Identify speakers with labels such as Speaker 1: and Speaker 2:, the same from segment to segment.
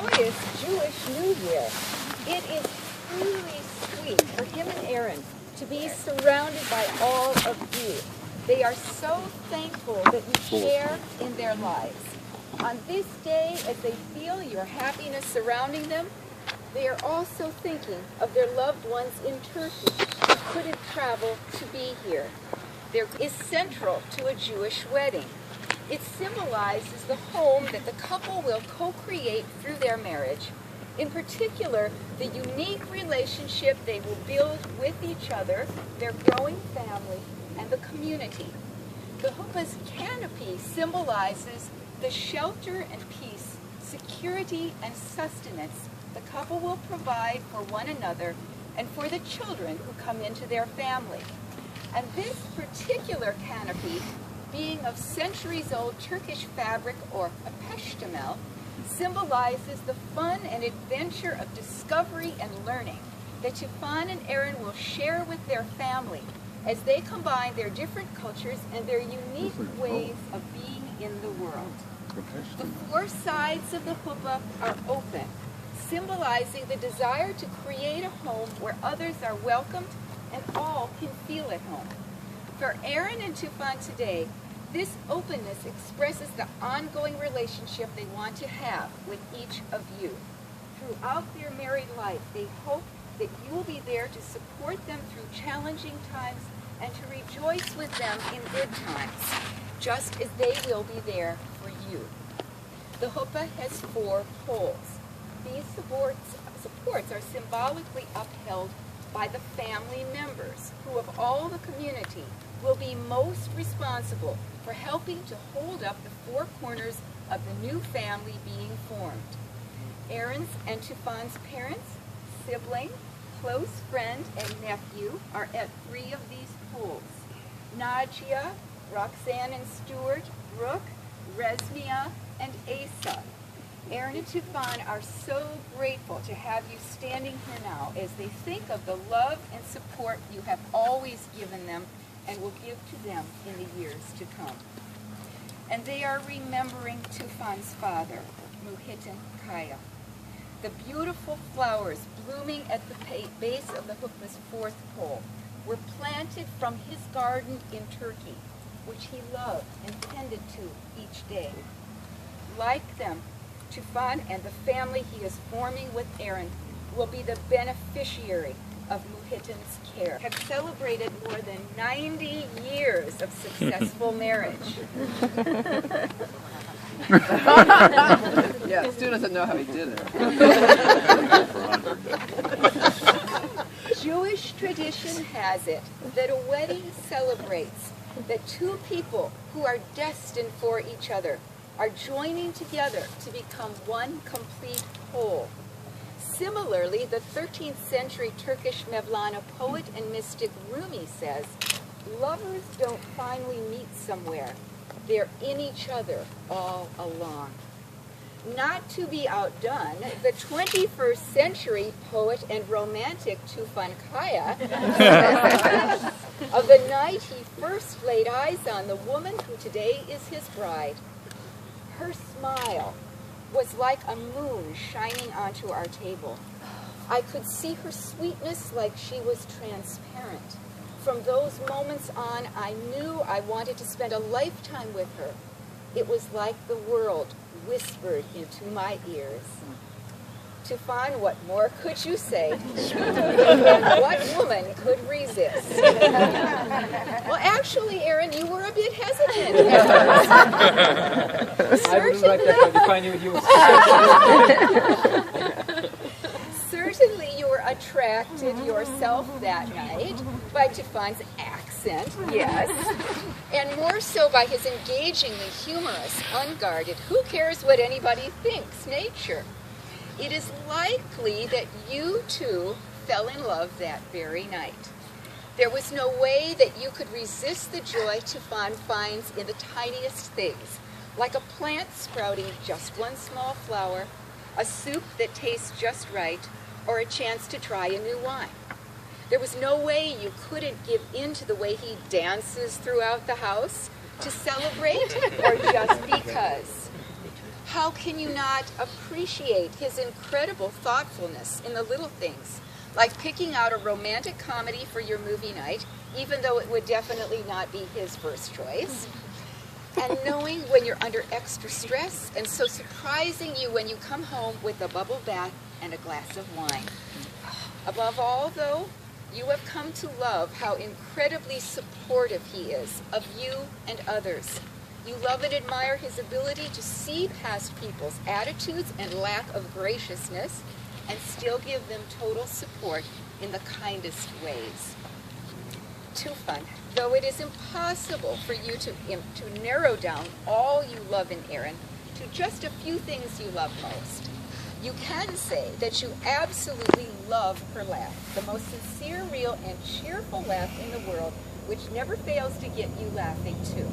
Speaker 1: joyous Jewish New Year. It is truly sweet for him and Erin to be surrounded by all of you. They are so thankful that you share in their lives. On this day, as they feel your happiness surrounding them, they are also thinking of their loved ones in Turkey who couldn't travel to be here. There is central to a Jewish wedding. It symbolizes the home that the couple will co-create through their marriage. In particular, the unique relationship they will build with each other, their growing family, and the community. The huppah's canopy symbolizes the shelter and peace, security and sustenance the couple will provide for one another and for the children who come into their family. And this particular canopy, being of centuries-old Turkish fabric or a peştemel, symbolizes the fun and adventure of discovery and learning that Tufan and Erin will share with their family as they combine their different cultures and their unique ways of being in the world. The four sides of the huppah are open, symbolizing the desire to create a home where others are welcomed and all can feel at home. For Erin and Tufan today, this openness expresses the ongoing relationship they want to have with each of you. Throughout their married life, they hope that you will be there to support them through challenging times and to rejoice with them in good times, just as they will be there for you. The huppah has 4 poles. These supports are symbolically upheld by the family members who of all the community will be most responsible for helping to hold up the 4 corners of the new family being formed. Erin's and Tufan's parents, sibling, close friend, and nephew are at 3 of these poles. Najia, Roxanne and Stuart, Brooke, Resmia, and Asa. Erin and Tufan are so grateful to have you standing here now as they think of the love and support you have always given them and will give to them in the years to come. And they are remembering Tufan's father, Muhittin Kaya. The beautiful flowers blooming at the base of the huppah's 4th pole were planted from his garden in Turkey, which he loved and tended to each day. Like them, Tufan and the family he is forming with Erin will be the beneficiary of Muhittin's care. Have celebrated more than 90 years of successful marriage.
Speaker 2: Yeah, Stu doesn't know how he did it.
Speaker 1: Jewish tradition has it that a wedding celebrates that 2 people who are destined for each other are joining together to become one complete whole. Similarly, the 13th century Turkish Mevlana poet and mystic Rumi says, lovers don't finally meet somewhere. They're in each other all along. Not to be outdone, the 21st century poet and romantic Tufan Kaya says of the night he first laid eyes on the woman who today is his bride. Her smile was like a moon shining onto our table. I could see her sweetness like she was transparent. From those moments on, I knew I wanted to spend a lifetime with her. It was like the world whispered into my ears. Tufan, what more could you say? What woman could resist? Well, actually, Erin, you were a bit hesitant. Certainly you were attracted yourself that night by Tufan's accent, yes, and more so by his engagingly humorous, unguarded, who cares what anybody thinks nature. It is likely that you two fell in love that very night. There was no way that you could resist the joy Tufan finds in the tiniest things, like a plant sprouting just one small flower, a soup that tastes just right, or a chance to try a new wine. There was no way you couldn't give in to the way he dances throughout the house to celebrate or just because. How can you not appreciate his incredible thoughtfulness in the little things, like picking out a romantic comedy for your movie night, even though it would definitely not be his first choice, and knowing when you're under extra stress, and so surprising you when you come home with a bubble bath and a glass of wine. Above all, though, you have come to love how incredibly supportive he is of you and others. You love and admire his ability to see past people's attitudes and lack of graciousness and still give them total support in the kindest ways. Tufan, though it is impossible for you to narrow down all you love in Erin to just a few things you love most, you can say that you absolutely love her laugh, the most sincere, real, and cheerful laugh in the world, which never fails to get you laughing too.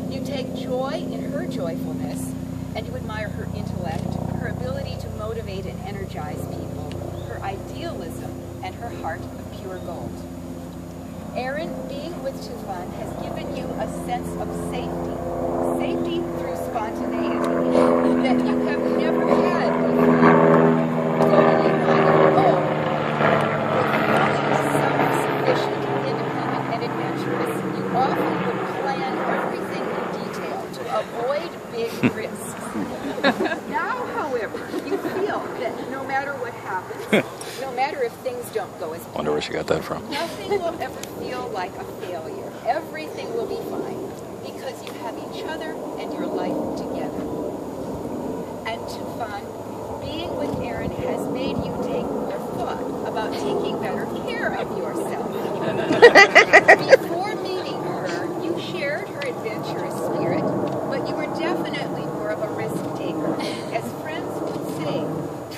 Speaker 1: You take joy in her joyfulness, and you admire her intellect, her ability to motivate and energize people, her idealism, and her heart of pure gold. Erin, being with Tufan has given you a sense of safety through spontaneity that you have never had before. Though you on your own, self-sufficient, independent, and adventurous, you often would plan everything in detail to avoid big risks. Now, however, you feel that no matter what happens, no matter if things don't go as planned,
Speaker 2: wonder where she got that from.
Speaker 1: Nothing will ever feel like a failure. Everything will be fine because you have each other and your life together. And Tufan, being with Erin has made you take more thought about taking better care of yourself. Before meeting her, you shared her adventurous spirit, but you were definitely more of a risk taker. As friends would say,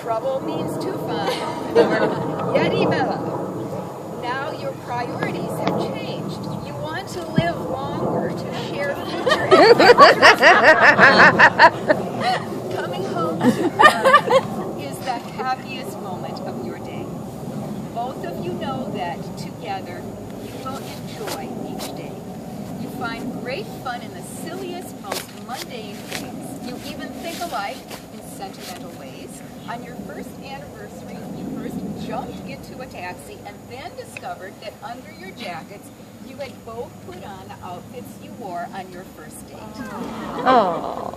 Speaker 1: trouble means Tufan, or Yeti Bella. Now your priorities have changed. You want to live longer to share future adventures. Coming home to her is the happiest moment of your day. Both of you know that together you will enjoy each day. You find great fun in the silliest, most mundane things. You even think alike in sentimental ways. On your first anniversary, you first jumped into a taxi and then discovered that under your jackets, you had both put on the outfits you wore on your first date.
Speaker 3: Oh.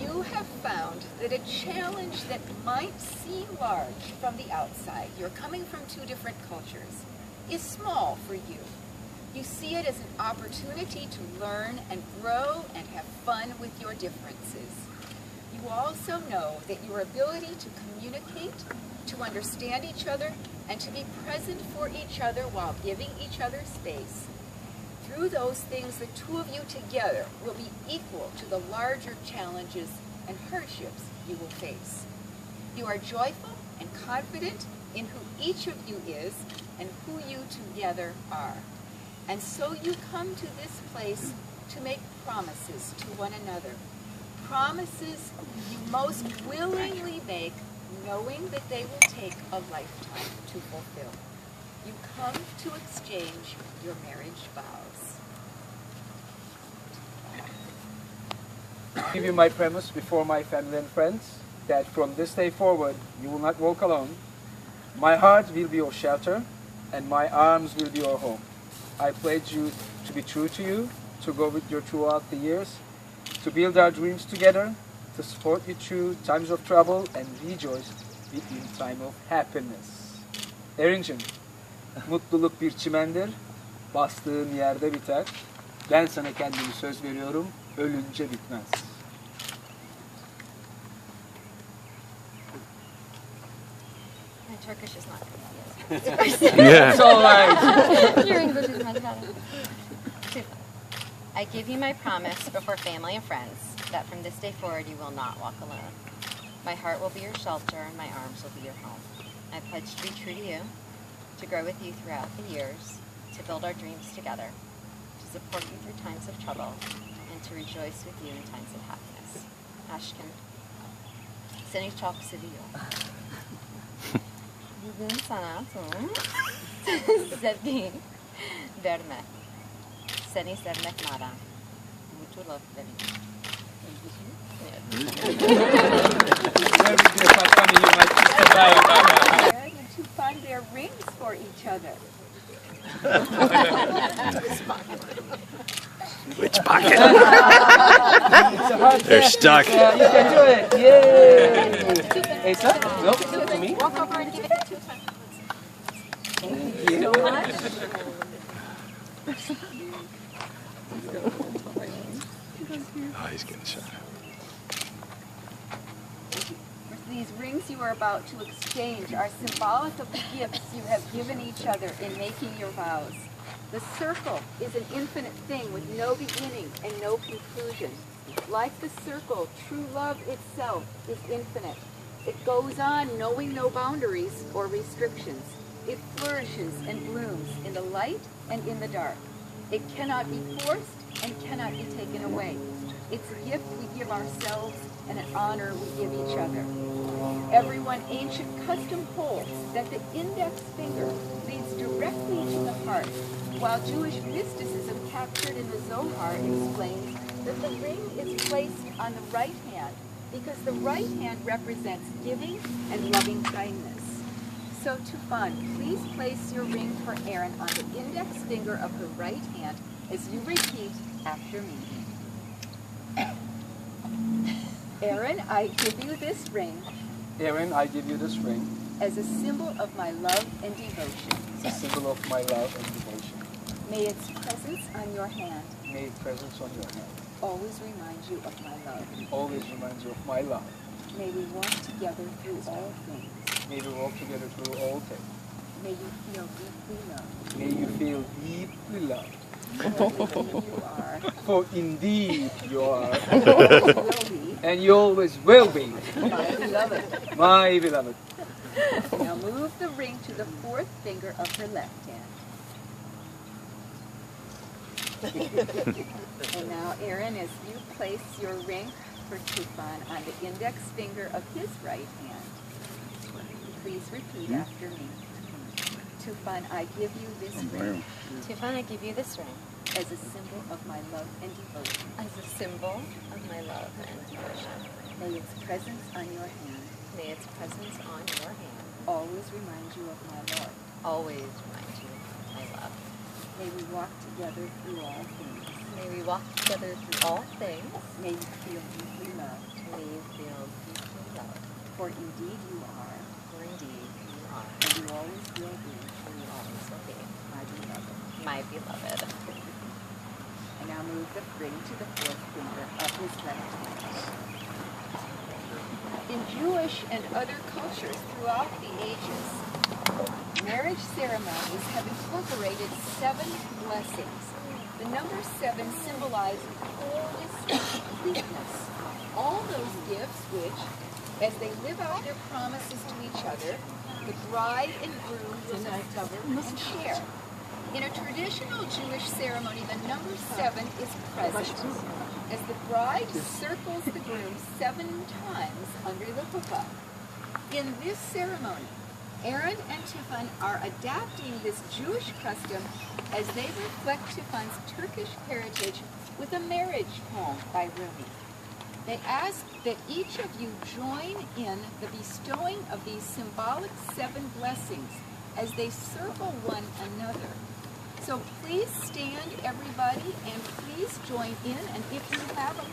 Speaker 1: You have found that a challenge that might seem large from the outside, you're coming from two different cultures, is small for you. You see it as an opportunity to learn and grow and have fun with your differences. You also know that your ability to communicate, to understand each other, and to be present for each other while giving each other space. Through those things, the two of you together will be equal to the larger challenges and hardships you will face. You are joyful and confident in who each of you is and who you together are. And so you come to this place to make promises to one another. Promises you most willingly make, knowing that they will take a lifetime to fulfill. You come to exchange your marriage vows.
Speaker 4: I give you my promise before my family and friends that from this day forward you will not walk alone. My heart will be your shelter and my arms will be your home. I pledge you to be true to you, to go with you throughout the years, to build our dreams together, to support you through times of trouble and rejoice with you in time of happiness. Erin'cim, mutluluk bir çimendir, bastığın yerde biter. Ben sana kendimi söz veriyorum, ölünce bitmez.
Speaker 3: My Turkish is not good.
Speaker 2: Yeah.
Speaker 4: It's all right.
Speaker 3: Your English is much better. I give you my promise before family and friends that from this day forward you will not walk alone. My heart will be your shelter and my arms will be your home. I pledge to be true to you, to grow with you throughout the years, to build our dreams together, to support you through times of trouble, and to rejoice with you in times of happiness. Aşkım, seni çok seviyorum. Bugün sana tüm sevdiğim vermek. Seni sevmek bana mutluluk verir.
Speaker 1: Erin and Tufan their rings for each other.
Speaker 2: Which pocket? They're stuck.
Speaker 4: You can do it. Yay! Hey, sir? No, to me.
Speaker 3: Walk over and give it to Tufan.
Speaker 4: Thank you.
Speaker 1: So much.
Speaker 2: Oh, he's getting shot.
Speaker 1: These rings you are about to exchange are symbolic of the gifts you have given each other in making your vows. The circle is an infinite thing with no beginning and no conclusion. Like the circle, true love itself is infinite. It goes on knowing no boundaries or restrictions. It flourishes and blooms in the light and in the dark. It cannot be forced and cannot be taken away. It's a gift we give ourselves and an honor we give each other. Everyone ancient custom holds that the index finger leads directly to the heart, while Jewish mysticism captured in the Zohar explains that the ring is placed on the right hand because the right hand represents giving and loving kindness. So Tufan, please place your ring for Erin on the index finger of her right hand as you repeat after me. Erin, I give you this ring
Speaker 4: Erin, I give you this ring
Speaker 1: as a symbol of my love and devotion.
Speaker 4: as a symbol of my love and devotion.
Speaker 1: May its presence on your hand
Speaker 4: May its presence on your hand
Speaker 1: always remind you of my love.
Speaker 4: always reminds you of my love.
Speaker 1: May we walk together through all things.
Speaker 4: May we walk together through all things.
Speaker 1: May you feel deeply loved.
Speaker 4: May you feel deeply loved.
Speaker 1: For you are,
Speaker 4: For indeed you are,
Speaker 1: always will be,
Speaker 4: and you always will be,
Speaker 1: my beloved.
Speaker 4: my beloved.
Speaker 1: Now move the ring to the fourth finger of her left hand. And now, Erin, as you place your ring for Tufan on the index finger of his right hand, please repeat after me. Tufan, I give you this ring
Speaker 3: Tufan, I give you this ring
Speaker 1: as a symbol of my love and devotion.
Speaker 3: as a symbol of my love and devotion.
Speaker 1: May its presence on your hand
Speaker 3: May its presence on your hand
Speaker 1: always remind you of my love.
Speaker 3: always remind you of my love.
Speaker 1: May we walk together through all things.
Speaker 3: May we walk together through all things.
Speaker 1: May you feel deeply loved.
Speaker 3: May you feel deeply loved.
Speaker 1: For indeed you are,
Speaker 3: For indeed you are,
Speaker 1: and you always will be,
Speaker 3: and you always will be,
Speaker 1: my beloved.
Speaker 3: my beloved.
Speaker 1: And now move the ring to the fourth finger of his left hand. In Jewish and other cultures throughout the ages, marriage ceremonies have incorporated 7 blessings. The number 7 symbolizes wholeness and completeness. All those gifts which, as they live out their promises to each other, the bride and groom will discover and share. In a traditional Jewish ceremony, the number 7 is present, as the bride circles the groom 7 times under the chuppah. In this ceremony, Erin and Tufan are adapting this Jewish custom as they reflect Tufan's Turkish heritage with a marriage poem by Rumi. They ask that each of you join in the bestowing of these symbolic 7 blessings as they circle one another. So please stand, everybody, and please join in. And if you have a